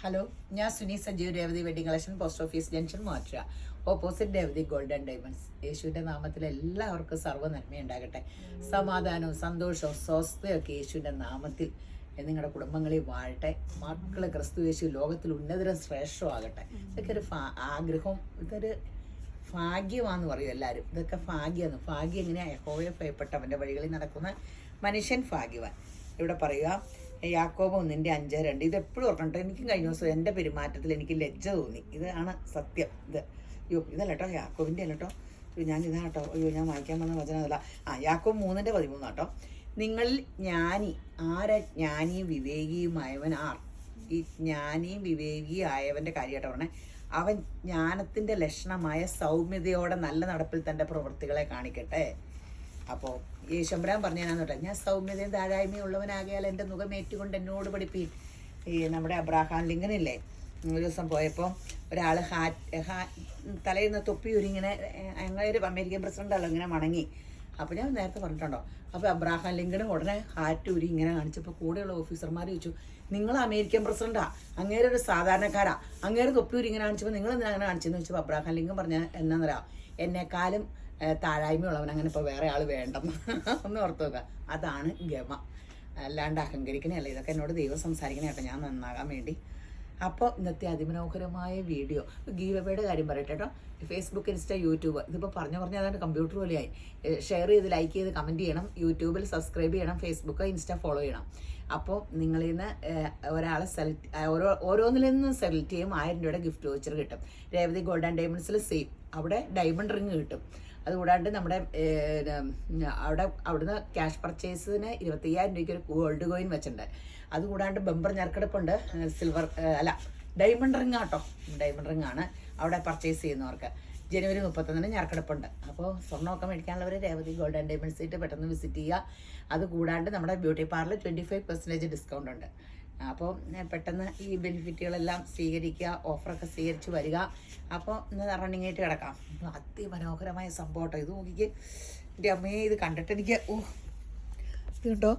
Hello, ഞാൻ Suni Sajeev Revathi wedding collection, post office junction, മാറ്റുക. Opposite Revathi golden diamonds. യേശുവിൻ്റെ നാമത്തിൽ എല്ലാവർക്കും സർവ്വ നന്മയുണ്ടാകട്ടെ. സമാധാനവും സന്തോഷവും സ്വസ്ഥയൊക്കെ യേശുവിൻ്റെ നാമത്തിൽ നിങ്ങളുടെ കുടുംബങ്ങളിൽ വാഴട്ടെ. മക്കൾ ക്രിസ്തു യേശു ലോകത്തിൽ ഉന്നതരം ശ്രേഷ്ഠമാകട്ടെ. ഇതൊക്കെ ഒരു ആഗ്രഹം, ഇതൊരു ഭാഗ്യമാണെന്ന് പറയും എല്ലാവരും. ഇതൊക്കെ ഭാഗ്യമാണ്. ഭാഗ്യം എങ്ങനെയാണ്? യഹോവയെ ഭയപ്പെട്ടവൻ്റെ വഴികളിൽ നടക്കുന്ന മനുഷ്യൻ ഭാഗ്യവാൻ. ഇവിടെ പറയുക യാക്കോബ് 1:5-2. ഇതെപ്പോഴും ഓർക്കണ്ട. എനിക്കും കഴിഞ്ഞ ദിവസം എൻ്റെ പെരുമാറ്റത്തിൽ എനിക്ക് ലജ്ജ തോന്നി. ഇതാണ് സത്യം. ഇതല്ല കേട്ടോ, യാക്കോബിൻ്റെ അല്ല കേട്ടോ, ഞാൻ ഇതാണ് കേട്ടോ. ഞാൻ വായിക്കാൻ വന്ന വചനമല്ല. യാക്കോബ് 3:13 കേട്ടോ. നിങ്ങളിൽ ജ്ഞാനി ജ്ഞാനിയും വിവേകിയുമായവൻ ആർ? ഈ ജ്ഞാനിയും വിവേകിയായവൻ്റെ കാര്യമായിട്ട് പറഞ്ഞേ. അവൻ ജ്ഞാനത്തിൻ്റെ ലക്ഷണമായ സൗമ്യതയോടെ നല്ല നടപ്പിൽ തൻ്റെ പ്രവൃത്തികളെ കാണിക്കട്ടെ. അപ്പോൾ യേശുമ്പരാൻ പറഞ്ഞാന്ന് കേട്ടോ, ഞാൻ സൗമ്യതയും താഴായ്മയും ഉള്ളവനാകിയാൽ എൻ്റെ മുഖമേറ്റുകൊണ്ട് എന്നോട് പഠിപ്പീൻ. ഈ നമ്മുടെ അബ്രാഹാം ലിങ്കനില്ലേ, ഒരു ദിവസം പോയപ്പോൾ ഒരാൾ തലയിൽ നിന്ന് തൊപ്പി ഇങ്ങനെ അങ്ങനെ ഒരു അമേരിക്കൻ പ്രസിഡൻ്റല്ലോ ഇങ്ങനെ മണങ്ങി. അപ്പോൾ ഞാൻ നേരത്തെ പറഞ്ഞിട്ടുണ്ടോ, അപ്പോൾ അബ്രാഹാം ലിങ്കനും ഉടനെ ഹാറ്റ് ഉരി ഇങ്ങനെ കാണിച്ചപ്പോൾ കൂടെയുള്ള ഓഫീസർമാർ ചോദിച്ചു, നിങ്ങൾ അമേരിക്കൻ പ്രസിഡന്റാ, അങ്ങേരെ ഒരു സാധാരണക്കാരാ, അങ്ങേരെ തൊപ്പി ഉരി ഇങ്ങനെ കാണിച്ചപ്പോൾ നിങ്ങൾ എന്തിനാ അങ്ങനെ കാണിച്ചെന്ന് ചോദിച്ചപ്പോൾ അബ്രാഹാം ലിങ്കൻ പറഞ്ഞാൽ എന്നാന്നറിയാം, എന്നെക്കാളും താഴായ്മയുള്ളവൻ അങ്ങനെ ഇപ്പോൾ വേറെ ആൾ വേണ്ടെന്ന്. ഒന്ന് ഓർത്ത് നോക്കുക. അതാണ് ഗമ, അല്ലാണ്ട് അഹങ്കരിക്കണേ. ഇതൊക്കെ എന്നോട് ദൈവം സംസാരിക്കണേ കേട്ടോ, ഞാൻ നന്നാകാൻ വേണ്ടി. അപ്പോൾ ഇന്നത്തെ അതിമനോഹരമായ വീഡിയോ ഗീവ് അവേയുടെ കാര്യം പറയട്ടെ കേട്ടോ. ഫേസ്ബുക്ക്, ഇൻസ്റ്റ, യൂട്യൂബ്, ഇതിപ്പോൾ പറഞ്ഞ് അതാണ് കമ്പ്യൂട്ടർ പോലെയായി. ഷെയർ ചെയ്ത്, ലൈക്ക് ചെയ്ത്, കമൻറ്റ് ചെയ്യണം. യൂട്യൂബിൽ സബ്സ്ക്രൈബ് ചെയ്യണം. ഫേസ്ബുക്ക്, ഇൻസ്റ്റ ഫോളോ ചെയ്യണം. അപ്പോൾ നിങ്ങളിൽ നിന്ന് ഒരാളെ ഓരോന്നിൽ നിന്ന് സെലക്ട് ചെയ്യും. 1000 രൂപയുടെ ഗിഫ്റ്റ് വൗച്ചർ കിട്ടും. രേവതി ഗോൾഡൻ ഡയമണ്ട്സിൽ സെയിം, അവിടെ ഡയമണ്ട് റിങ് കിട്ടും. അതുകൂടാണ്ട് നമ്മുടെ അവിടുന്ന് ക്യാഷ് പർച്ചേസിന് 25,000 രൂപയ്ക്ക് ഒരു ഗോൾഡ് കോയിൻ വെച്ചിട്ടുണ്ട്. അതുകൂടാണ്ട് ബമ്പർ ഞെരക്കെടുപ്പുണ്ട്. സിൽവർ അല്ല, ഡയമണ്ട് റിങ് ആട്ടോ, ഡയമണ്ട് റിങ് ആണ് അവിടെ പർച്ചേസ് ചെയ്യുന്നവർക്ക്. ജനുവരി 31 ഞെരക്കെടുപ്പുണ്ട്. അപ്പോൾ സ്വർണ്ണമൊക്കെ മേടിക്കാനുള്ളവർ രേവതി ഗോൾഡൻ ഡയമണ്ട്സിട്ട് പെട്ടെന്ന് വിസിറ്റ് ചെയ്യുക. അതുകൂടാണ്ട് നമ്മുടെ ബ്യൂട്ടി പാർലർ 25% ഡിസ്കൗണ്ട് ഉണ്ട്. അപ്പോൾ പെട്ടെന്ന് ഈ ബെനിഫിറ്റുകളെല്ലാം സ്വീകരിക്കുക, ഓഫറൊക്കെ സ്വീകരിച്ച് വരിക. അപ്പോൾ ഇന്ന് റണ്ണിങ് ആയിട്ട് കിടക്കാം. അതിമനോഹരമായ സംഭവം കേട്ടോ. ഇത് നോക്കിക്ക്, എൻ്റെ അമ്മയെ, ഇത് കണ്ടിട്ട് എനിക്ക് ഇത് കേട്ടോ,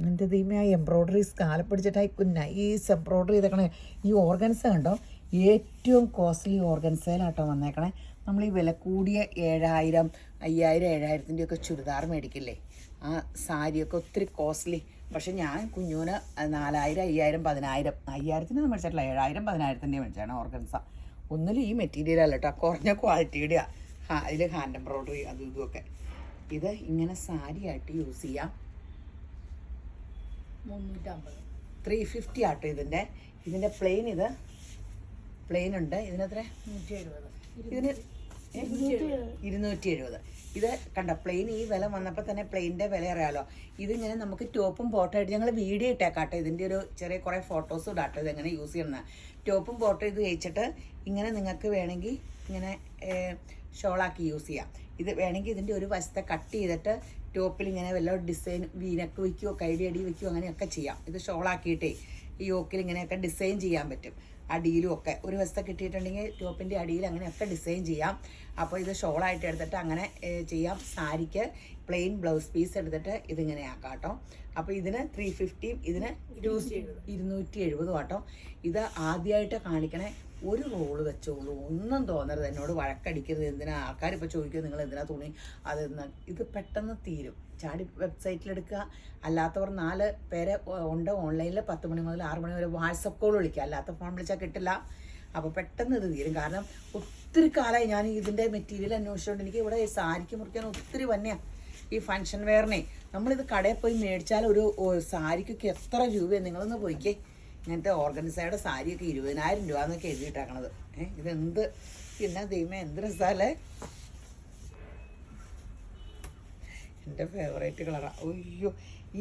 എൻ്റെ ദൈവമേ, ആ എംബ്രോയ്ഡറി സ്കാലപ്പിടിച്ചിട്ടായി നൈസ് എംബ്രോയ്ഡറി ചെയ്തേക്കണേ. ഈ ഓർഗൻസ കണ്ടോ, ഏറ്റവും കോസ്റ്റ്ലി ഓർഗൻസയിലാട്ടോ വന്നേക്കണേ. നമ്മൾ ഈ വില കൂടിയ 7,000, 5,000, 7,000-ൻ്റെ ഒക്കെ ചുരിദാർ മേടിക്കില്ലേ, ആ സാരിയൊക്കെ ഒത്തിരി കോസ്റ്റ്ലി. പക്ഷെ ഞാൻ കുഞ്ഞൂന് 4,000, 5,000, 10,000, 5,000-ന് മേടിച്ചിട്ടില്ല, 7,000, 10,000-ൻ്റെ മേടിച്ചാണ് ഓർഗൻസ. ഒന്നിലും ഈ മെറ്റീരിയൽ അല്ല കേട്ടോ, കുറഞ്ഞ ക്വാളിറ്റിയുടെയാണ്. അതിൽ ഹാൻഡ് എംബ്രോയ്ഡറി അതും ഇതുമൊക്കെ. ഇത് ഇങ്ങനെ സാരിയായിട്ട് യൂസ് ചെയ്യാം. 350 ആട്ടോ ഇതിൻ്റെ പ്ലെയിൻ. ഇത് പ്ലെയിൻ ഉണ്ട്. ഇതിനെത്ര? 170. ഇതിന് 270. ഇത് കണ്ട പ്ലെയിൻ. ഈ വില വന്നപ്പോൾ തന്നെ പ്ലെയിൻ്റെ വില അറിയാമല്ലോ. ഇതിങ്ങനെ നമുക്ക് ടോപ്പും ബോട്ടം ആയിട്ട് ഞങ്ങൾ വീഡിയോ ഇട്ടേക്കാട്ടെ. ഇതിൻ്റെ ഒരു ചെറിയ കുറേ ഫോട്ടോസ് ഇടാട്ടോ, ഇതെങ്ങനെ യൂസ് ചെയ്യണമെന്ന്. ടോപ്പും ബോട്ടം ഇത് തേച്ചിട്ട് ഇങ്ങനെ നിങ്ങൾക്ക് വേണമെങ്കിൽ ഇങ്ങനെ ഷോളാക്കി യൂസ് ചെയ്യാം. ഇത് വേണമെങ്കിൽ ഇതിൻ്റെ ഒരു വശത്തെ കട്ട് ചെയ്തിട്ട് ടോപ്പിൽ ഇങ്ങനെ വല്ല ഡിസൈൻ വീനക്ക് വയ്ക്കുകയോ കൈഡി അടി വയ്ക്കുകയോ അങ്ങനെയൊക്കെ ചെയ്യാം. ഇത് ഷോളാക്കിയിട്ടേ ഈ യോക്കിൽ ഇങ്ങനെയൊക്കെ ഡിസൈൻ ചെയ്യാൻ പറ്റും. അടിയിലും ഒക്കെ ഒരു വശത്തെ കിട്ടിയിട്ടുണ്ടെങ്കിൽ ടോപ്പിൻ്റെ അടിയിൽ അങ്ങനെയൊക്കെ ഡിസൈൻ ചെയ്യാം. അപ്പോൾ ഇത് ഷോളായിട്ട് എടുത്തിട്ട് അങ്ങനെ ചെയ്യാം. സാരിക്ക് പ്ലെയിൻ ബ്ലൗസ് പീസ് എടുത്തിട്ട് ഇതിങ്ങനെ ആക്കാം കേട്ടോ. അപ്പോൾ ഇതിന് 350, ഇതിന് 270 കേട്ടോ. ഇത് ആദ്യമായിട്ട് കാണിക്കണേ. ഒരു റോള് വെച്ചോളൂ, ഒന്നും തോന്നരുത്, എന്നോട് വഴക്കടിക്കരുത്. എന്തിനാ ആൾക്കാർ ഇപ്പോൾ ചോദിക്കുക, നിങ്ങൾ എന്തിനാ തുണി അതെന്ന്. ഇത് പെട്ടെന്ന് തീരും. ചാടി വെബ്സൈറ്റിലെടുക്കുക. അല്ലാത്തവർ 4 പേരെ ഉണ്ട് ഓൺലൈനിൽ. 10 മണി മുതൽ 6 മണി വരെ വാട്സപ്പ് കോൾ വിളിക്കുക. അല്ലാത്ത ഫോൺ വിളിച്ചാൽ കിട്ടില്ല. അപ്പോൾ പെട്ടെന്ന് ഇത് തീരും. കാരണം ഒത്തിരി കാലമായി ഞാൻ ഇതിൻ്റെ മെറ്റീരിയൽ അന്വേഷിച്ചുകൊണ്ട്. എനിക്ക് ഇവിടെ സാരിക്ക് മുറിക്കാൻ ഒത്തിരി വന്നെയാണ്. ഈ ഫങ്ഷൻ വെയറിനെ നമ്മളിത് കടയിൽ പോയി മേടിച്ചാൽ ഒരു സാരിക്കൊക്കെ എത്ര രൂപയാണ്? നിങ്ങളൊന്ന് പോയിക്കേ. ഇങ്ങനത്തെ ഓർഗൻസയുടെ സാരിയൊക്കെ 20,000 രൂപ എന്നൊക്കെ എഴുതിയിട്ടാക്കണത്. ഇതെന്ത് പിന്നെ ദൈവമേ, എന്ത് രസമല്ലേ. എൻ്റെ ഫേവറേറ്റ് കളറാണ്. അയ്യോ,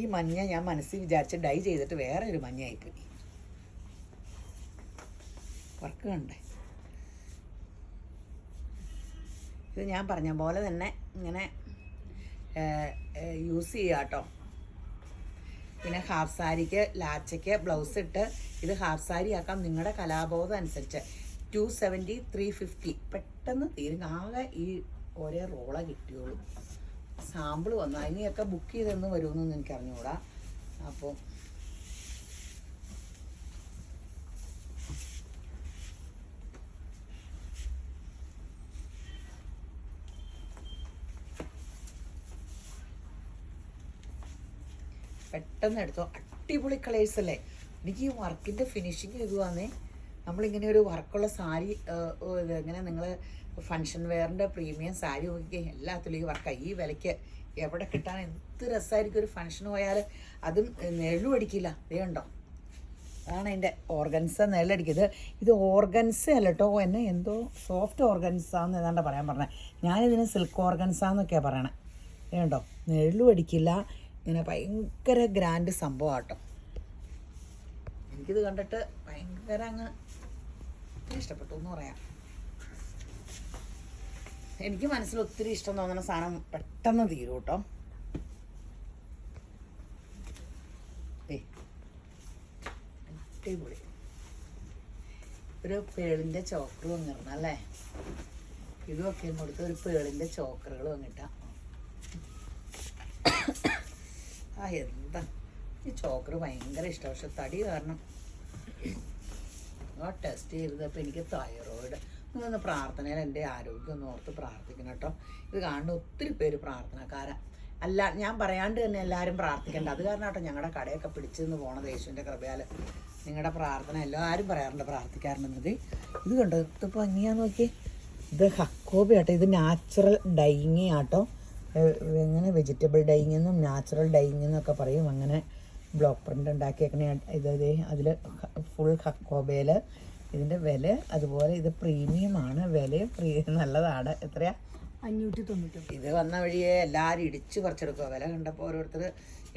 ഈ മഞ്ഞ ഞാൻ മനസ്സിൽ വിചാരിച്ച് ഡൈ ചെയ്തിട്ട് വേറെ ഒരു മഞ്ഞയായിപ്പോയി. വർക്ക് കണ്ടേ. ഇത് ഞാൻ പറഞ്ഞ പോലെ തന്നെ ഇങ്ങനെ യൂസ് ചെയ്യുക കേട്ടോ. പിന്നെ ഹാഫ് സാരിക്ക് ലാച്ചയ്ക്ക് ബ്ലൗസ് ഇട്ട് ഇത് ഹാഫ് സാരി ആക്കാം. നിങ്ങളുടെ കലാബോധം അനുസരിച്ച്. 270, 350 പെട്ടെന്ന് തീരും. ആകെ ഈ ഒരേ റോള കിട്ടിയോളൂ. സാമ്പിൾ വന്നു. അതിനെയൊക്കെ ബുക്ക് ചെയ്തെന്ന് വരുമെന്നൊന്നും എനിക്ക് അറിഞ്ഞുകൂടാ. അപ്പോൾ പെട്ടെന്ന് എടുത്തോ. അടിപൊളി കളേഴ്സ് അല്ലേ. എനിക്ക് ഈ വർക്കിൻ്റെ ഫിനിഷിങ് ഇതുവാന്നേ. നമ്മളിങ്ങനെ ഒരു വർക്കുള്ള സാരി ഇങ്ങനെ നിങ്ങൾ ഫങ്ഷൻ വെയറിൻ്റെ പ്രീമിയം സാരി നോക്കിക്കേ, എല്ലാത്തിലും ഈ വർക്കാണ്. ഈ വിലയ്ക്ക് എവിടെ കിട്ടാൻ എന്ത് രസമായിരിക്കും. ഒരു ഫങ്ഷന് പോയാൽ അതും നെഴലും അടിക്കില്ല. ഇതേ ഉണ്ടോ, അതാണ് അതിൻ്റെ ഓർഗൻസ നെഴലടിക്കുന്നത്. ഇത് ഓർഗൻസ അല്ല കേട്ടോ, എന്നെ എന്തോ സോഫ്റ്റ് ഓർഗൻസാന്ന് ഏതാണ്ട് പറയാൻ പറഞ്ഞത്. ഞാനിതിന് സിൽക്ക് ഓർഗൻസാന്നൊക്കെയാണ് പറയണേ. ഇതുണ്ടോ, നെഴലും അടിക്കില്ല. ഇങ്ങനെ ഭയങ്കര ഗ്രാൻഡ് സംഭവം കേട്ടോ. എനിക്കിത് കണ്ടിട്ട് ഭയങ്കര അങ്ങ് ഇഷ്ടപ്പെട്ടു എന്ന് പറയാം. എനിക്ക് മനസ്സിൽ ഒത്തിരി ഇഷ്ടം തോന്നുന്ന സാധനം പെട്ടെന്ന് തീരും കേട്ടോ. അടിപൊളി ഒരു പേളിൻ്റെ ചോക്കറും വന്നിരുന്നു അല്ലേ. ഇതുമൊക്കെ കൊടുത്ത് ഒരു പേളിൻ്റെ ചോക്കറുകൾ വന്നിട്ടാ. എന്താ ഈ ചോക്കറ് ഭയങ്കര ഇഷ്ടം. പക്ഷെ തടി കാരണം ടെസ്റ്റ് ചെയ്തപ്പോൾ എനിക്ക് തൈറോയിഡ്. ഒന്ന് പ്രാർത്ഥനയിൽ എൻ്റെ ആരോഗ്യം ഒന്ന് ഓർത്ത് പ്രാർത്ഥിക്കണം കേട്ടോ. ഇത് കാണുന്ന ഒത്തിരി പേര് പ്രാർത്ഥനക്കാരാ. അല്ല, ഞാൻ പറയാണ്ട് തന്നെ എല്ലാവരും പ്രാർത്ഥിക്കേണ്ട. അത് കാരണം കേട്ടോ ഞങ്ങളുടെ കടയൊക്കെ പിടിച്ചെന്ന് പോണത് യേശുവിൻ്റെ കൃപയാൽ. നിങ്ങളുടെ പ്രാർത്ഥന എല്ലാവരും പറയാറുണ്ട്, പ്രാർത്ഥിക്കാറുണ്ടെന്നത്. ഇത് കണ്ടോ, ഇതിപ്പോൾ എങ്ങനെയാന്ന് നോക്കി. ഇത് ഹക്കോബി ആട്ടോ. ഇത് നാച്ചുറൽ ഡൈയിങ് ആട്ടോ. എങ്ങനെ വെജിറ്റബിൾ ഡൈയിങ് എന്നും നാച്ചുറൽ ഡൈയിങ് എന്നൊക്കെ പറയും. അങ്ങനെ ബ്ലോക്ക് പ്രിൻ്റ് ഉണ്ടാക്കിയേക്കണേ. ഇത് അതിൽ ഫുൾ ഹക്കോബയിൽ. ഇതിൻ്റെ വില അതുപോലെ ഇത് പ്രീമിയമാണ്. വില നല്ലതാണ്. എത്രയാ? 590. ഇത് വന്ന വഴിയെ എല്ലാവരും ഇടിച്ച് പറിച്ചെടുക്കുക. വില കണ്ടപ്പോൾ ഓരോരുത്തർ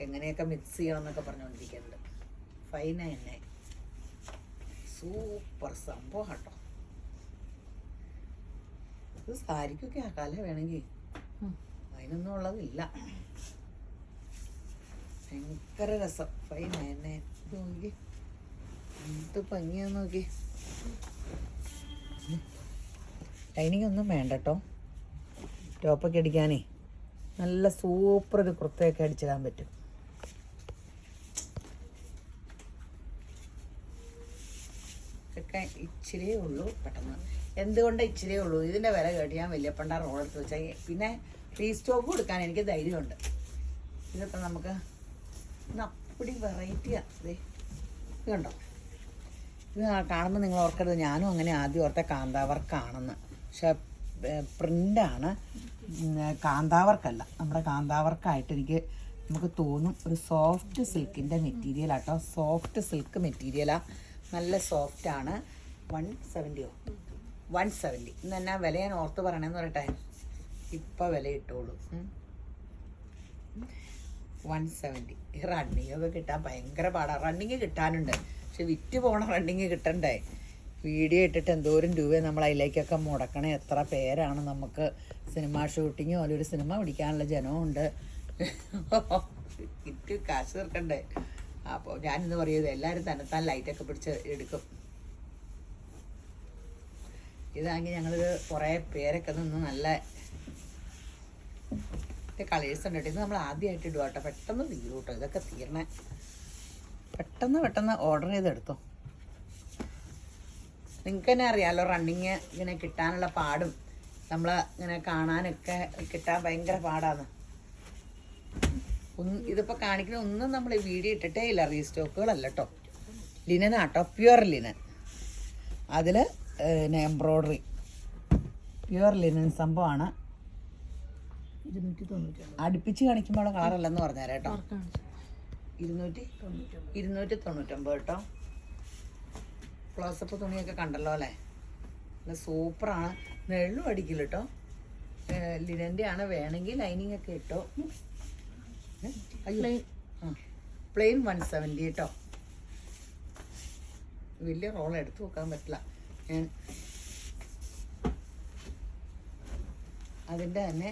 എങ്ങനെയൊക്കെ മിക്സ് ചെയ്യണം എന്നൊക്കെ പറഞ്ഞുകൊണ്ടിരിക്കുന്നുണ്ട്. 599. സൂപ്പർ സംഭവം കേട്ടോ. ഇത് സാരിക്കൊക്കെ ആക്കാല്ലേ വേണമെങ്കിൽ. അതിനൊന്നും ഉള്ളതില്ല. ഭയങ്കര രസം. 599. ഇത് നോക്കി എന്ത് ഭംഗിയാന്ന് നോക്കി. ലൈനിങ് ഒന്നും വേണ്ട കേട്ടോ. ടോപ്പൊക്കെ അടിക്കാനേ നല്ല സൂപ്പർ ഒരു കുർത്തയൊക്കെ അടിച്ചിടാൻ പറ്റും. ഇതൊക്കെ ഇച്ചിരിയേ ഉള്ളൂ പെട്ടെന്ന്. എന്തുകൊണ്ട് ഇച്ചിരിയേ ഉള്ളൂ? ഇതിൻ്റെ വില കേട്ട് ഞാൻ വലിയപ്പണ്ട റോളെടുത്ത് വെച്ചാൽ പിന്നെ റീസ്റ്റോക്ക് കൊടുക്കാൻ എനിക്ക് ധൈര്യമുണ്ട്. ഇതൊക്കെ നമുക്ക് അപ്പടി വെറൈറ്റിയാണ്. ഇത് കണ്ടോ, ഇത് കാണുമ്പോൾ നിങ്ങൾ ഓർക്കരുത് ഞാനും അങ്ങനെ ആദ്യം ഓർത്ത കാന്താവർക്കാണെന്ന്. പക്ഷെ പ്രിൻ്റാണ്, കാന്താവർക്കല്ല. നമ്മുടെ കാന്താവർക്കായിട്ട് നമുക്ക് തോന്നും. ഒരു സോഫ്റ്റ് സിൽക്കിൻ്റെ മെറ്റീരിയലാട്ടോ. സോഫ്റ്റ് സിൽക്ക് മെറ്റീരിയലാണ്. നല്ല സോഫ്റ്റാണ്. 170. 170 ഇന്ന് എന്നാ വില ഞാൻ ഓർത്ത് പറയണമെന്ന് പറയട്ടെ. ഇപ്പം വില ഇട്ടോളൂ. 170. ഈ റണ്ണിങ്ങൊക്കെ കിട്ടാൻ ഭയങ്കര പാടാണ്. റണ്ണിങ് കിട്ടാനുണ്ട്, പക്ഷെ വിറ്റ് പോണ റണ്ണിങ് കിട്ടണ്ടേ. വീഡിയോ ഇട്ടിട്ട് എന്തോരം രൂപ നമ്മൾ അതിലേക്കൊക്കെ മുടക്കണേ. എത്ര പേരാണ് നമുക്ക് സിനിമ ഷൂട്ടിങ്ങോ അല്ലെങ്കിൽ ഒരു സിനിമ പിടിക്കാനുള്ള ജനമുണ്ട്. കിറ്റ് കാശ് തീർക്കണ്ടേ. അപ്പോൾ ഞാനിന്ന് പറയുന്നത് എല്ലാവരും തന്നെത്താൻ ലൈറ്റൊക്കെ പിടിച്ച് എടുക്കും. ഇതാണെങ്കിൽ ഞങ്ങളൊരു കുറേ പേരൊക്കെ നിന്ന് നല്ല കളേഴ്സ് ഉണ്ട് കേട്ടോ. ഇത് നമ്മൾ ആദ്യമായിട്ട് ഇടുക കേട്ടോ. പെട്ടെന്ന് തീരും കേട്ടോ. ഇതൊക്കെ തീരണേ. പെട്ടെന്ന് ഓർഡർ ചെയ്തെടുത്തോ. നിങ്ങൾക്ക് തന്നെ അറിയാമല്ലോ റണ്ണിങ് ഇങ്ങനെ കിട്ടാനുള്ള പാടും. നമ്മൾ ഇങ്ങനെ കാണാനൊക്കെ കിട്ടാൻ ഭയങ്കര പാടാണ്. ഇതിപ്പോൾ കാണിക്കുന്ന ഒന്നും നമ്മൾ വീഡിയോ ഇട്ടിട്ടേ ഇല്ല. റീസ്റ്റോക്കുകളല്ല കേട്ടോ. ലിനനാട്ടോ, പ്യുവർ ലിനൻ. അതിൽ എംബ്രോയ്ഡറി പ്യുവർ ലിനൻ സംഭവമാണ്. 290. അടുപ്പിച്ച് കാണിക്കുമ്പോൾ കളറല്ലെന്ന് പറഞ്ഞേരാ കേട്ടോ. 299 കേട്ടോ. ക്ലോസപ്പ് തുണിയൊക്കെ കണ്ടല്ലോ അല്ലേ. നല്ല സൂപ്പറാണ്. നെള്ളും അടിക്കില്ല കേട്ടോ. ലിനൻ്റെ ആണ്. വേണമെങ്കിൽ ലൈനിങ് ഒക്കെ ഇട്ടോ. പ്ലെയിൻ 170 കേട്ടോ. വലിയ റോൾ എടുത്ത് വെക്കാൻ പറ്റില്ല. ഞാൻ അതിൻ്റെ തന്നെ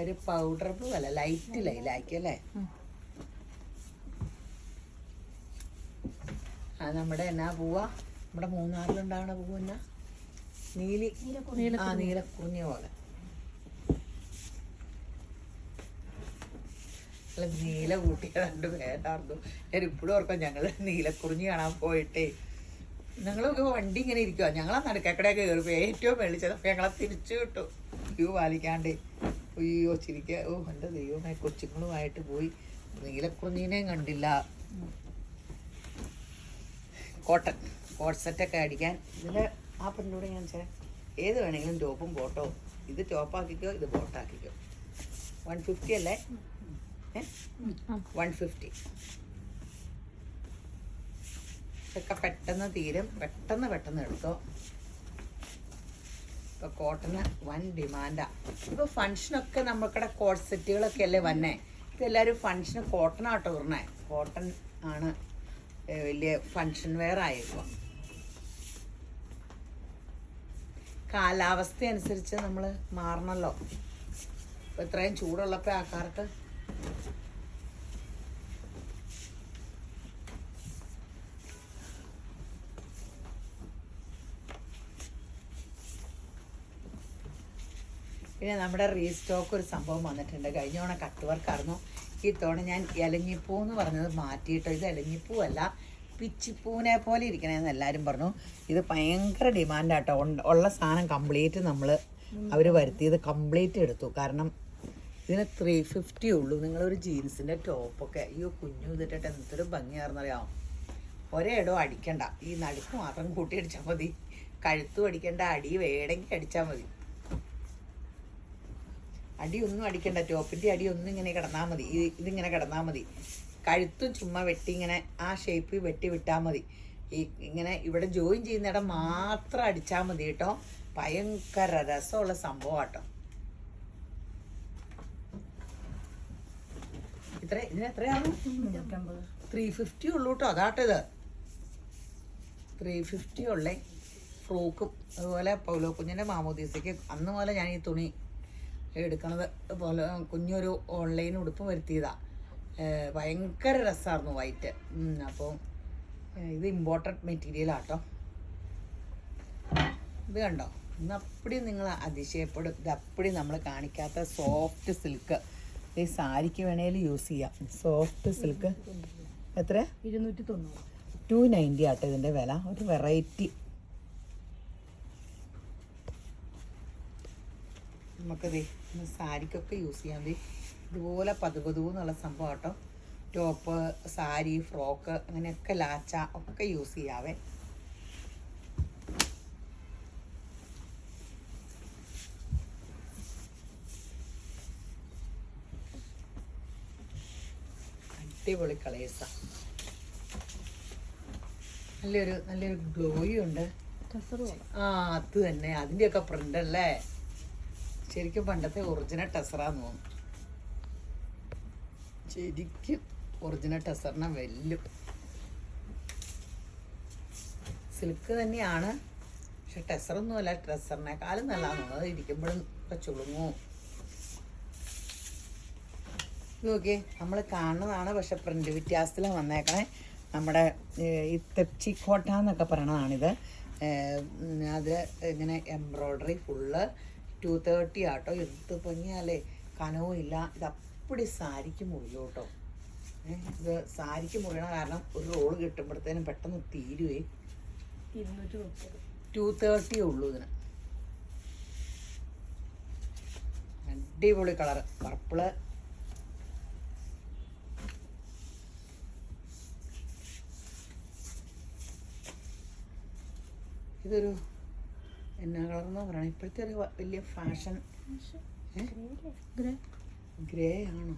ഒരു പൗഡർ പൂവല്ല, ലൈറ്റ് ലൈലാക്കി അല്ലേ. നമ്മുടെ എന്നാ പൂവാ, നമ്മുടെ മൂന്നാറിലുണ്ടാകണ പൂവ് എന്നാ, നീലക്കുറിഞ്ഞ പോലെ. അല്ല, നീല കൂട്ടിയ 2 പേരായിരുന്നു. ഞാൻ ഇപ്പോഴും ഓർക്കാം, ഞങ്ങൾ നീലക്കുറിഞ്ഞി കാണാൻ പോയിട്ടേ ഞങ്ങളൊക്കെ വണ്ടി ഇങ്ങനെ ഇരിക്കുക. ഞങ്ങളെ നടുക്കക്കടയൊക്കെ കയറിപ്പോ ഏറ്റവും വെളിച്ചത്. അപ്പം ഞങ്ങളെ തിരിച്ചു കിട്ടും. ക്യൂ പാലിക്കാണ്ട്. അയ്യോ ചിരിക്കുക. ഓ എൻ്റെ ദൈവമായി കൊച്ചുങ്ങളുമായിട്ട് പോയി നീലക്കുറിഞ്ഞീനെയും കണ്ടില്ല. കോട്ടൺ കോട്ട് സെറ്റൊക്കെ അടിക്കാൻ ഇതിൽ ആ പെണ്ണോട് ഞാൻ ഏത് വേണമെങ്കിലും ടോപ്പും ബോട്ടോ. ഇത് ടോപ്പാക്കിക്കോ, ഇത് ബോട്ടാക്കിക്കോ. 150 അല്ലേ? 150. ഇതൊക്കെ പെട്ടെന്ന് തീരും. പെട്ടെന്ന് എടുത്തോ. ഇപ്പോൾ കോട്ടന് വൻ ഡിമാൻഡാണ്. ഇപ്പോൾ ഫങ്ഷനൊക്കെ നമുക്കിടെ കോട്ട് സെറ്റുകളൊക്കെ അല്ലേ വന്നേ. ഇതെല്ലാവരും ഫങ്ഷന് കോട്ടനാട്ടോ ഇടണേ. കോട്ടൺ ആണ് വലിയ ഫങ്ഷൻ വെയർ ആയേക്കുക. കാലാവസ്ഥ അനുസരിച്ച് നമ്മൾ മാറണമല്ലോ. ഇപ്പോൾ ഇത്രയും ചൂടുള്ളപ്പോൾ ആൾക്കാർക്ക് പിന്നെ നമ്മുടെ റീസ്റ്റോക്ക് ഒരു സംഭവം വന്നിട്ടുണ്ട്. കഴിഞ്ഞ തവണ കട്ട് വർക്കായിരുന്നു. ഈ തവണ ഞാൻ ഇലഞ്ഞിപ്പൂ എന്ന് പറഞ്ഞത് മാറ്റിയിട്ടോ. ഇത് ഇലഞ്ഞിപ്പൂ അല്ല, പിച്ചിപ്പൂവിനെ പോലെ ഇരിക്കണേന്ന് എല്ലാവരും പറഞ്ഞു. ഇത് ഭയങ്കര ഡിമാൻഡാട്ടോ. ഉള്ള സാധനം കംപ്ലീറ്റ് അവർ വരുത്തിയത് കംപ്ലീറ്റ് എടുത്തു. കാരണം ഇതിന് 350 ഉള്ളൂ. നിങ്ങളൊരു ജീൻസിൻ്റെ ടോപ്പൊക്കെ അയ്യോ കുഞ്ഞു ഇതിട്ടിട്ട് എന്തൊരു ഭംഗിയായിരുന്നറിയാമോ. ഒരേ ഇടവും അടിക്കണ്ട, ഈ നടുക്ക് മാത്രം കൂട്ടി അടിച്ചാൽ മതി. കഴുത്തും അടിക്കേണ്ട, അടി വേണമെങ്കിൽ അടിച്ചാൽ മതി. അടിയൊന്നും അടിക്കണ്ട, ടോപ്പിൻ്റെ അടിയൊന്നും ഇങ്ങനെ കിടന്നാൽ മതി. ഇതിങ്ങനെ കിടന്നാൽ മതി. കഴുത്തും ചുമ്മാ വെട്ടി ഇങ്ങനെ ആ ഷേപ്പിൽ വെട്ടി വിട്ടാൽ മതി. ഇങ്ങനെ ഇവിടെ ജോയിൻ ചെയ്യുന്നിടം മാത്രം അടിച്ചാൽ മതി കേട്ടോ. ഭയങ്കര രസമുള്ള സംഭവം കേട്ടോ. ഇതിന് എത്രയാണ്? 350 ഉള്ളൂ കേട്ടോ. അതാട്ടോ ഇത് 350 ഉള്ളേ. ഫ്രോക്കും അതുപോലെ പൗലോ കുഞ്ഞിൻ്റെ മാമോദീസയ്ക്ക് അന്ന് പോലെ ഞാൻ ഈ തുണി എടുക്കണത് പോലെ കുഞ്ഞൊരു ഓൺലൈൻ ഉടുപ്പ് വരുത്തിയതാണ്. ഭയങ്കര രസമായിരുന്നു വൈറ്റ്. അപ്പോൾ ഇത് ഇമ്പോർട്ടഡ് മെറ്റീരിയലാട്ടോ. ഇത് കണ്ടോ, ഇന്ന് അപ്പടി നിങ്ങൾ അതിശയപ്പെടും. ഇത് അപ്പടി നമ്മൾ കാണിക്കാത്ത സോഫ്റ്റ് സിൽക്ക്. ഈ സാരിക്ക് വേണേലും യൂസ് ചെയ്യാം. സോഫ്റ്റ് സിൽക്ക് എത്ര? 290 ആട്ടോ ഇതിൻ്റെ വില. ഒരു വെറൈറ്റി. നമുക്കത് സാരിക്കൊക്കെ യൂസ് ചെയ്യാൻ മതി. ഇതുപോലെ പതുപതുന്നുള്ള സംഭവം കേട്ടോ. ടോപ്പ്, സാരി, ഫ്രോക്ക് അങ്ങനെയൊക്കെ ലാച്ച ഒക്കെ യൂസ് ചെയ്യാവേ. അടിപൊളി കളേഴ്സാ. നല്ലൊരു ഗ്ലോയും ഉണ്ട്. അത് തന്നെ, അതിൻ്റെയൊക്കെ പ്രിന്റ് അല്ലേ. ശരിക്കും പണ്ടത്തെ ഒറിജിനൽ ടെസറാന്ന് തോന്നുന്നു. ശരിക്കും ഒറിജിനൽ ടെസറിനെ വെല്ലും. സിൽക്ക് തന്നെയാണ്, പക്ഷെ ടെസറൊന്നുമല്ല. ടെസറിനേക്കാളും നല്ലതാന്ന് തോന്നുന്നത്. അത് ഇരിക്കുമ്പോഴും ചുളുങ്ങും. നോക്കിയേ, നമ്മൾ കാണുന്നതാണ്, പക്ഷെ പ്രിന്റ് വ്യത്യാസത്തിലാണ് വന്നേക്കണേ. നമ്മുടെ ഈ തെച്ചിക്കോട്ട എന്നൊക്കെ പറയണതാണിത്. അതിൽ ഇങ്ങനെ എംബ്രോയ്ഡറി ഫുള്ള് 230 ആട്ടോ. എന്ത് ഭംഗിയാലേ. കനവും ഇല്ല. ഇത് അപ്പടി സാരിക്ക് മുറിയും കേട്ടോ. ഇത് സാരിക്ക് മുറിയണ കാരണം ഒരു റോള് കിട്ടുമ്പോഴത്തേനും പെട്ടെന്ന് തീരുവേ. 230 ഉള്ളൂ ഇതിന്. അടിപൊളി കളറ് പർപ്പിള്. ഇതൊരു എന്നാ കളർന്നാ പറയണേ. ഇപ്പോഴത്തെ ഒരു വലിയ ഫാഷൻ. ഗ്രേ ആണോ?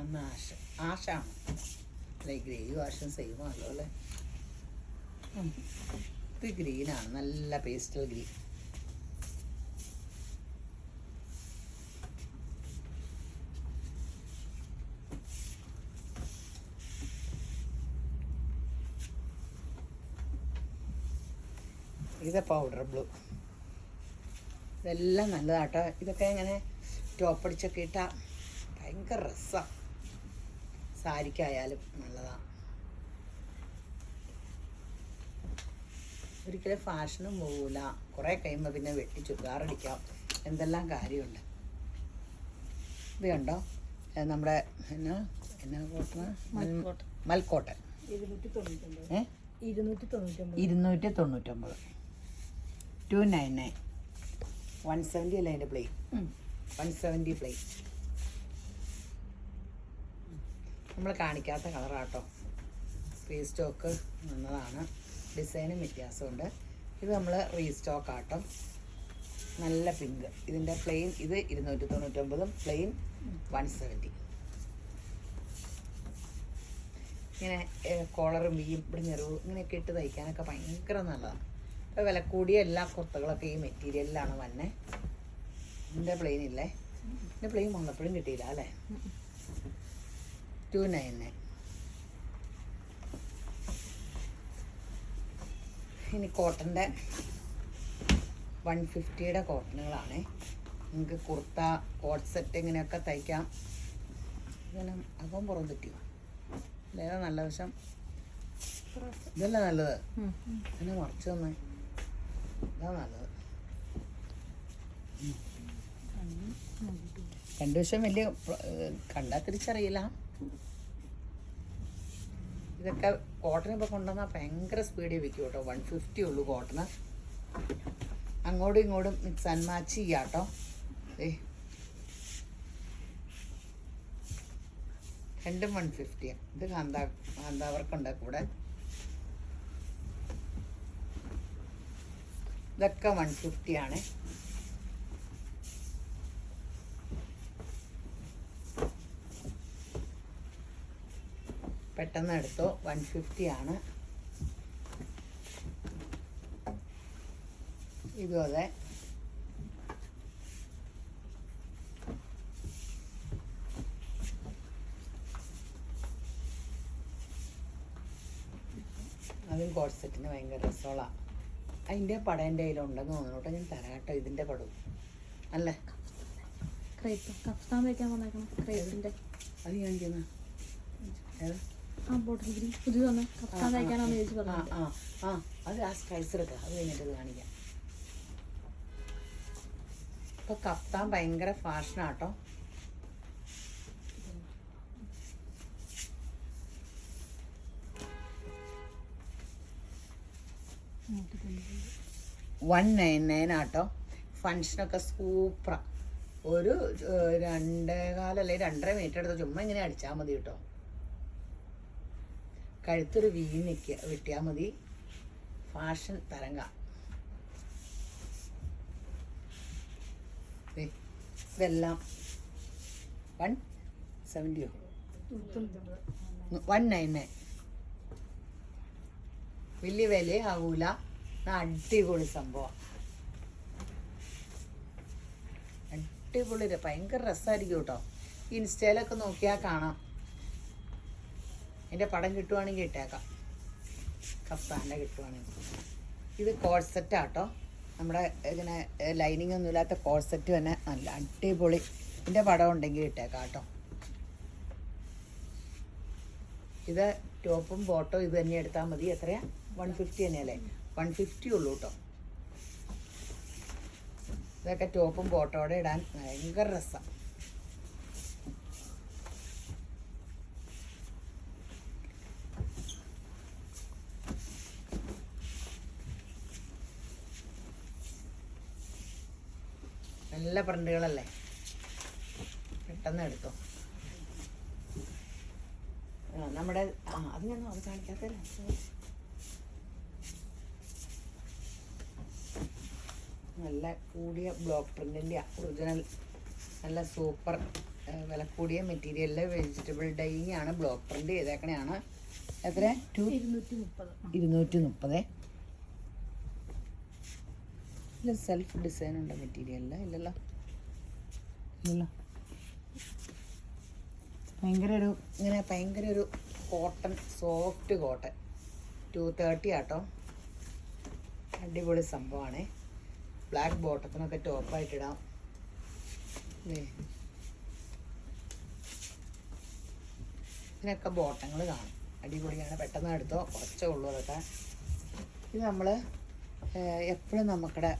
എന്നാ ആഷാണ്. അല്ലെ ഗ്രേയും ആഷും സെയിം ആണല്ലോ അല്ലേ. ഇത് ഗ്രീനാണ്, നല്ല പേസ്റ്റൽ ഗ്രീൻ. ഇത് പൗഡർ ബ്ലൂ. ഇതെല്ലാം നല്ലതാട്ടോ. ഇതൊക്കെ ഇങ്ങനെ ടോപ്പടിച്ചൊക്കെ ഇട്ടാൽ ഭയങ്കര രസമാണ്. സാരിക്കായാലും നല്ലതാണ്. ഒരിക്കലും ഫാഷനും പോകില്ല. കുറേ കഴിയുമ്പോൾ പിന്നെ വെട്ടി ചുരിദാറടിക്കാം. എന്തെല്ലാം കാര്യമുണ്ട്. ഇത് കണ്ടോ, നമ്മുടെ എന്നാ കോട്ടൺ, മൽക്കോട്ടൺ. 299. 299. 170 അല്ലേ അതിൻ്റെ പ്ലെയിൻ. 170 പ്ലെയിൻ. നമ്മൾ കാണിക്കാത്ത കളറാട്ടോ, റീസ്റ്റോക്ക് വന്നതാണ്. ഡിസൈനും വ്യത്യാസമുണ്ട്. ഇത് നമ്മൾ റീസ്റ്റോക്ക് ആട്ടോ. നല്ല പിങ്ക്. ഇതിൻ്റെ പ്ലെയിൻ ഇത് 299, പ്ലെയിൻ 170. ഇങ്ങനെ കോളറും വീയും ഇവിടെ ഞെറിവ് ഇങ്ങനെയൊക്കെ ഇട്ട് തയ്ക്കാനൊക്കെ ഭയങ്കര നല്ലതാണ്. അപ്പോൾ വില കൂടിയ എല്ലാ കുർത്തകളൊക്കെ ഈ മെറ്റീരിയലിലാണ് വന്നെ. ഇതിൻ്റെ പ്ലെയിൻ ഇല്ലേ, ഇതിൻ്റെ പ്ലെയിൻ വന്നപ്പോഴും കിട്ടിയില്ല അല്ലേ. 299. ഇനി കോട്ടൻ്റെ 150യുടെ കോട്ടണുകളാണ്. നിങ്ങൾക്ക് കുർത്ത, കോട്ട് സെറ്റ് ഇങ്ങനെയൊക്കെ തയ്ക്കാം. ഇങ്ങനെ അകം പുറം തെറ്റിയോ ഏതാ നല്ല വശം? ഇതല്ല നല്ലത്. പിന്നെ മറിച്ച് തന്നെ ഇതാ നല്ലത്. രണ്ടു വശം വലിയ കണ്ടാൽ തിരിച്ചറിയില്ല. ഇതൊക്കെ കോട്ടൺ ഇപ്പോൾ കൊണ്ടുവന്നാൽ ഭയങ്കര സ്പീഡിൽ വിൽക്കും കേട്ടോ. 150 ഉള്ളൂ കോട്ടണ്. അങ്ങോട്ടും ഇങ്ങോട്ടും മിക്സ് ആൻഡ് മാച്ച് ചെയ്യാം കേട്ടോ. രണ്ടും 150. ഇത് കാന്താവർക്കുണ്ട് കൂടെ. ഇതൊക്കെ 150 ആണ്. പെട്ടെന്ന് എടുത്തോ. 150 ആണ്. ഇതും അതെ. അതും കോട്ട് സെറ്റിന് ഭയങ്കര രസമുള്ളതാണ്. അതിൻ്റെ പടം എൻ്റെ കയ്യിലുണ്ടെന്ന് തോന്നുന്നു കേട്ടോ. ഞാൻ തരാം കേട്ടോ ഇതിൻ്റെ പടവും. അല്ലേ അത് കാണിക്കുന്ന അത് ആ സ്കൈസ് എടുക്കാം. അത് കഴിഞ്ഞിട്ട് ഇത് കാണിക്കാം. ഇപ്പൊ കഫ്താൻ ഭയങ്കര ഫാഷനാട്ടോ. $199 ആട്ടോ. ഫങ്ഷനൊക്കെ സൂപ്പറാ. ഒരു 2.25 അല്ലെങ്കിൽ 2.5 മീറ്റർ എടുത്ത് ചുമ്മാ ഇങ്ങനെ അടിച്ചാൽ മതി കേട്ടോ. കഴുത്തൊരു വീണിക്ക് വെട്ടിയാൽ മതി. ഫാഷൻ തരംഗ. ഇതെല്ലാം 170 199. വലിയ വില ആകൂല. അടിപൊളി സംഭവം. അടിപൊളി ഭയങ്കര രസമായിരിക്കും കേട്ടോ. ഇൻസ്റ്റയിലൊക്കെ നോക്കിയാൽ കാണാം. എൻ്റെ പടം കിട്ടുവാണെങ്കിൽ ഇട്ടേക്കാം. കഫ്താൻ്റെ കിട്ടുവാണെങ്കിൽ. ഇത് കോട്ട് സെറ്റാട്ടോ. നമ്മുടെ ഇങ്ങനെ ലൈനിങ് ഒന്നും ഇല്ലാത്ത കോട്ട് സെറ്റ് തന്നെ നല്ല അടിപൊളി. ഇതിൻ്റെ പടം ഉണ്ടെങ്കിൽ ഇട്ടേക്കാം കേട്ടോ. ഇത് ടോപ്പും ബോട്ടും ഇത് തന്നെ എടുത്താൽ മതി. എത്രയാ? 150 തന്നെയല്ലേ? 150 ഉള്ളൂ കേട്ടോ. ഇതൊക്കെ ടോപ്പും ബോട്ടോടെ ഇടാൻ ഭയങ്കര രസമാണ്. നല്ല പ്രിന്റുകളല്ലേ, പെട്ടെന്ന് എടുത്തോ. നമ്മുടെ അത് ഞാൻ അത് കാണിക്കാത്തല്ലേ. നല്ല കൂടിയ ബ്ലോക്ക് പ്രിന്റിൻ്റെ ഒറിജിനൽ നല്ല സൂപ്പർ വില കൂടിയ മെറ്റീരിയലിൽ വെജിറ്റബിൾ ഡൈയിങ് ആണ്. ബ്ലോക്ക് പ്രിന്റ് ചെയ്തേക്കണെയാണ്. എത്ര? 230. ഇല്ല സെൽഫ് ഡിസൈൻ ഉണ്ട് മെറ്റീരിയലിൽ. ഇല്ലല്ലോ ഇല്ലല്ലോ. ഭയങ്കര ഒരു കോട്ടൺ, സോഫ്റ്റ് കോട്ടൺ. 230 ആട്ടോ. അടിപൊളി സംഭവമാണ്. ബ്ലാക്ക് ബോട്ടത്തിനൊക്കെ ടോപ്പായിട്ടിടാം. ഇതിനൊക്കെ ബോട്ടങ്ങൾ കാണും. അടിപൊളിയാണ്. പെട്ടെന്ന് എടുത്തോ. കുറച്ചേ ഉള്ളൂ അതൊക്കെ. ഇത് നമ്മൾ എപ്പോഴും നമുക്കിടെ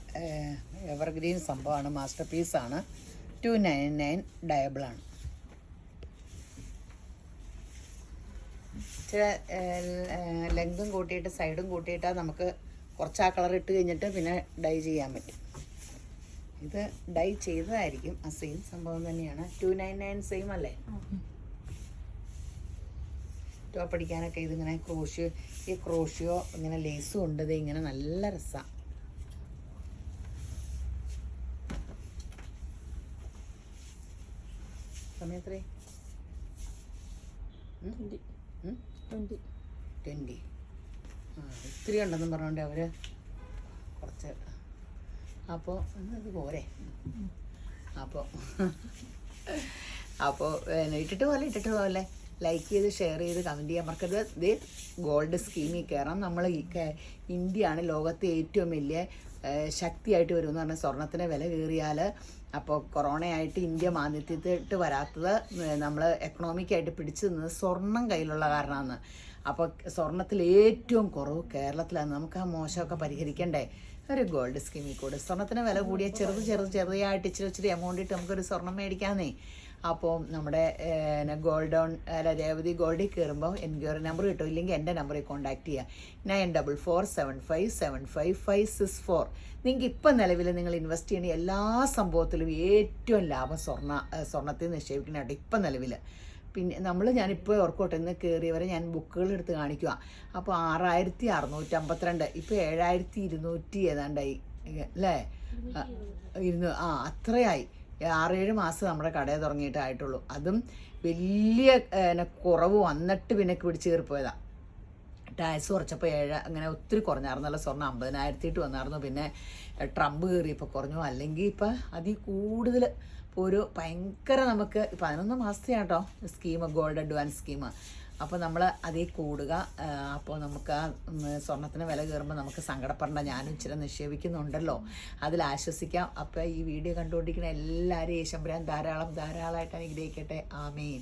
എവർഗ്രീൻ സംഭവമാണ്. മാസ്റ്റർ പീസാണ്. 299 ഡയബിളാണ്. ഇച്ചിരി ലെങ്തും കൂട്ടിയിട്ട് സൈഡും കൂട്ടിയിട്ടാൽ നമുക്ക് കുറച്ച് ആ കളർ ഇട്ട് കഴിഞ്ഞിട്ട് പിന്നെ ഡൈ ചെയ്യാൻ പറ്റും. ഇത് ഡൈ ചെയ്തതായിരിക്കും, ആ സെയിം സംഭവം തന്നെയാണ്. 299 സെയിം അല്ലേ? ടോപ്പ് അടിക്കാനൊക്കെ ഇതിങ്ങനെ ഈ ക്രോഷ്യോ ഇങ്ങനെ ലേസും ഉണ്ട്. ഇത് ഇങ്ങനെ നല്ല രസമാണ്. സമയം എത്രേ? 20. ഇത്തിരി ഉണ്ടെന്നും പറഞ്ഞുകൊണ്ട് അവർ കുറച്ച്. അപ്പോൾ ഇത് പോരെ. അപ്പോൾ ഇട്ടിട്ട് പോലെ ലൈക്ക് ചെയ്ത് ഷെയർ ചെയ്ത് കമൻറ്റ് ചെയ്യാൻ മറക്കരുത്. ഇത് ഗോൾഡ് സ്കീമിൽ കയറാം. നമ്മൾ ഇന്ത്യയാണ് ലോകത്തെ ഏറ്റവും വലിയ ശക്തിയായിട്ട് വരുമെന്ന് പറഞ്ഞാൽ സ്വർണത്തിന് വില കയറിയാൽ, അപ്പോൾ കൊറോണയായിട്ട് ഇന്ത്യ മാന്ദ്യത്തിട്ട് വരാത്തത് നമ്മൾ എക്കണോമിക്കായിട്ട് പിടിച്ചു നിന്നത് സ്വർണം കയ്യിലുള്ള കാരണമാണ്. അപ്പോൾ സ്വർണത്തിൽ ഏറ്റവും കുറവ് കേരളത്തിലാണ്. നമുക്ക് ആ മോശമൊക്കെ പരിഹരിക്കണ്ടേ? ഒരു ഗോൾഡ് സ്കീമിൽ കൂടെ സ്വർണത്തിന് വില കൂടിയ ചെറുതായിട്ട് ഇച്ചിരി എമൗണ്ട് ഇട്ട് നമുക്കൊരു സ്വർണം മേടിക്കാമെന്നേ. അപ്പോൾ നമ്മുടെ രേവതി ഗോൾഡിൽ കയറുമ്പോൾ എനിക്ക് ഒരു നമ്പർ കിട്ടും, ഇല്ലെങ്കിൽ എൻ്റെ നമ്പറിൽ കോൺടാക്ട് ചെയ്യുക. 9447575564. നിങ്ങൾക്ക് ഇപ്പം നിലവിൽ നിങ്ങൾ ഇൻവെസ്റ്റ് ചെയ്യുന്ന എല്ലാ സംഭവത്തിലും ഏറ്റവും ലാഭം സ്വർണ്ണത്തിൽ നിക്ഷേപിക്കുന്നതായിട്ട് ഇപ്പം നിലവിൽ. പിന്നെ ഞാനിപ്പോൾ ഓർക്കോട്ടെ, ഇന്ന് കയറിയവരെ ഞാൻ ബുക്കുകൾ എടുത്ത് കാണിക്കുക. അപ്പോൾ 6652, ഇപ്പോൾ 7200 ഏതാണ്ടായി അല്ലേ? അത്രയായി. 6-7 മാസം നമ്മുടെ കടയിൽ തുടങ്ങിയിട്ടായിട്ടുള്ളൂ. അതും വലിയ കുറവ് വന്നിട്ട് പിന്നെ പിടിച്ച് കയറിപ്പോയതാണ്. ടാക്സ് കുറച്ചപ്പോൾ 7 അങ്ങനെ ഒത്തിരി കുറഞ്ഞായിരുന്നല്ലോ. സ്വർണ്ണം 50,000 വന്നായിരുന്നു. പിന്നെ ട്രംപ് കയറിയപ്പോൾ കുറഞ്ഞു. അല്ലെങ്കിൽ ഇപ്പം അതിൽ കൂടുതൽ ഇപ്പോൾ ഒരു ഭയങ്കര നമുക്ക് 11 മാസത്തെയാണ് കേട്ടോ സ്കീം, ഗോൾഡ് അഡ്വാൻസ് സ്കീം. അപ്പോൾ നമ്മൾ അതിൽ കൂടുക. അപ്പോൾ നമുക്ക് ആ സ്വർണ്ണത്തിന് വില കയറുമ്പോൾ നമുക്ക് സങ്കടപ്പെടേണ്ട. ഞാനും ഇച്ചിരി നിക്ഷേപിക്കുന്നുണ്ടല്ലോ, അതിൽ ആശ്വസിക്കാം. അപ്പോൾ ഈ വീഡിയോ കണ്ടുകൊണ്ടിരിക്കുന്ന എല്ലാവരെയും യേശുമ്പുരാൻ ധാരാളമായിട്ട് അനുഗ്രഹിക്കട്ടെ. ആമേൻ.